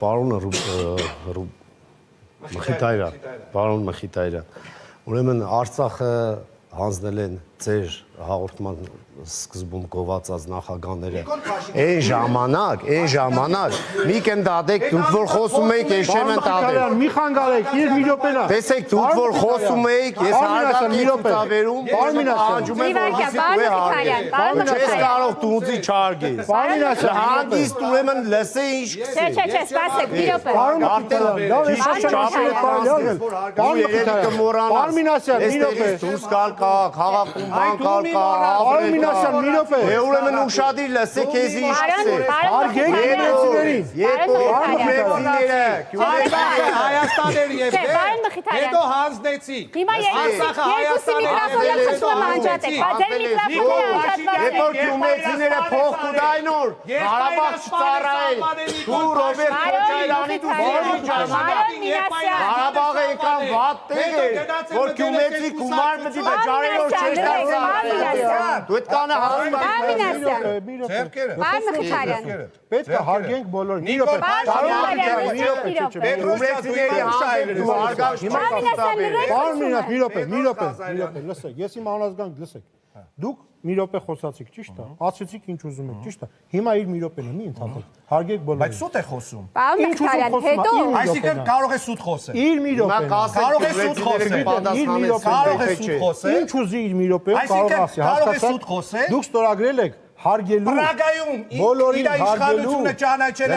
Պարոն Մխիթարյան, ուրեմն Արցախը հանձնել են ձեր հաղորդման սկզբում գովացած նախագահները այն ժամանակ մի կեն դադեք դուք որ խոսում եք ես չեմ ընդհատել մի խանգարեք իր մի րոպենա տեսեք դուք որ խոսում եք ես հարգանքի ցուցաբերում պարոն չես կարող դուզի չարգես հանգիստ ուրեմն լսե ինչ Չէ, սպասեք, մի րոպե։ դուրս գալ կա, քաղաքում բան կալ կա, ուրեմն ուշադիր լսեք քեզ ինչ Հայաստաներ եւ հետո հանձնեցիք Արցախը Գյումրեցիները փող կուտայնոր Ղարաբաղ չծառայել դու Ռոբերտ Քոչարյանի դու Ղարաբաղը եկան վատ տեղ է որ գյումրեցի գումար մտի վճարելով չես դարձել դու այդ կանը պետք է հարգենք բոլորին մի րոպե լսեք ես իմ անազգանք լսեք դուք մի րոպե խոսացիք ճիշտ է ասացիք ինչ ուզում եք ճիշտ է հիմա իր մի րոպեն է մի ընդհատեք հարգեք բոլորին բայց սուտ է խոսում Այսինքն կարող է սուտ խոսել իր մի րոպեն կարող է սուտ խոսել ինչ ուզի իր մի րոպե կարող ասի հասկացաք դուք ստորագրել եք հարգելու բոլորին հարգելու ճանաչել է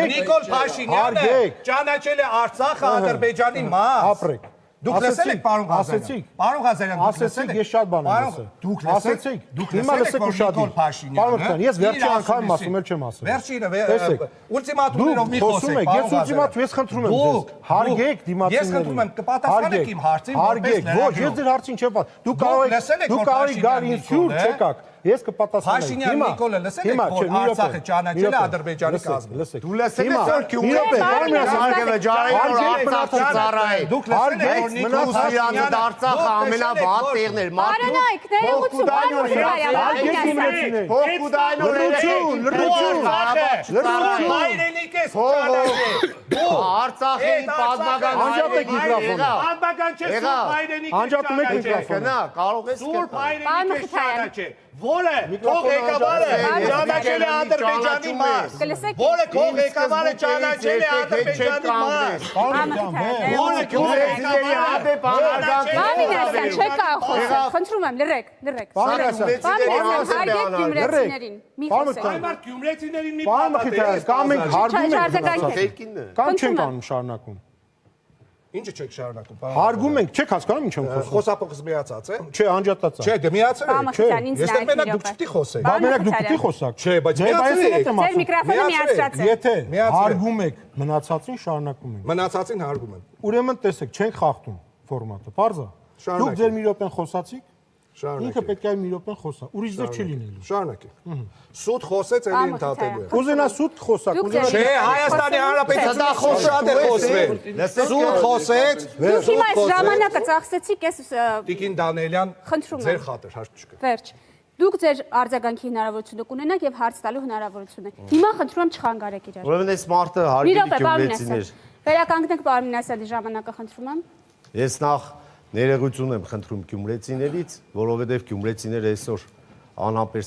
Նիկոլ Փաշինյանը ճանաչել է Արցախը Ադրբեջանի մաս ապրեք Դուք լսել եք պարոն Ղազարյան Պարոն Ղազարյան ասեցիք ես շատ բան եմ լսել Դուք ասեցիք հիմա լսեք ուշադիր պարոն ես վերջի անգամ ասում էլ չեմ ասել Վերջինը ուլտիմատումներով մի խոսեք ես ուլտիմատում ես խնդրում եմ ձեզ հարգեք դիմացիներին Ես խնդրում եմ կպատասխանեք իմ հարցին հարգեք ոչ ես ձեր հարցին չեմ պատասխան դուք կարող եք գալ ինձ հյուր չեկաք ես կպատասխանեմ Փաշինյան Նիկոլը լսել եք որ Արցախը ճանաչել է Ադրբեջանի կազմում դու լսել ես որ գյումրեցիները դուք լսել եք որ Նիկոլյանը Արցախը ամենավատ տեղն էր Արցախի պատմական անջատում եք միկրոֆոնը կարող ես Որը քող ղեկավարը ճանաչել է Ադրբեջանի մաս Որը քող ղեկավարը ճանաչել է Ադրբեջանի մաս Որը գյումրեցիների հանդեպ Բամինասյան չեք կարող խոսել խնդրում եմ լրեք հարգեք գյումրեցիներին մի խոսեք Գյումրեցիներին մի կամ մենք հարգում ենք կամ չենք անում շարունակում Ինչը չեք շարունակում հարգում ենք չեք հասկանում ինչ եմ խոսում Խոսափողս միացած է Չէ անջատած է Չէ դե միացել եք Ես մենակ դուք չպետք է խոսեք Բա մենակ դուք պիտի խոսաք Չէ բայց միացել եք Ձեր միկրոֆոնը միացրած է Եթե հարգում եք մնացածին շարունակում ենք Մնացածին հարգում եմ Ուրեմն տեսեք չենք խախտում ֆորմատը պարզ է Դուք ձեր մի րոպեն խոսացիք Ինքը պետք է մի րոպեն խոսա ուրիշ ձեր չի լինելու Շարունակեք Սուտ խոսեց էլի ընդհատելու է Ուզենա սուտ խոսակ Չէ Հայաստանի Հանրապետությունը դա խոսած է խոսվել Սուտ խոսեց Դուք հիմա այս ժամանակը ծախսեցիք ես Տիկին Դանիելյան խնդրում ձեր եմ խաթր հարց չկա Վերջ Դուք ձեր արձագանքի հնարավորությունը կունենաք եւ հարց տալու հնարավորությունը Հիմա խնդրում եմ չխանգարեք իրար Ուրեմն այս մարդը հարգելի գյումրեցիներ Վերականգնեք պարոն Մինասյանի ժամանակը խնդրում եմ Ես նախ ներողություն եմ խնդրում գյումրեցիներից, որովհետև գյումրեցիները այսօր անհամբեր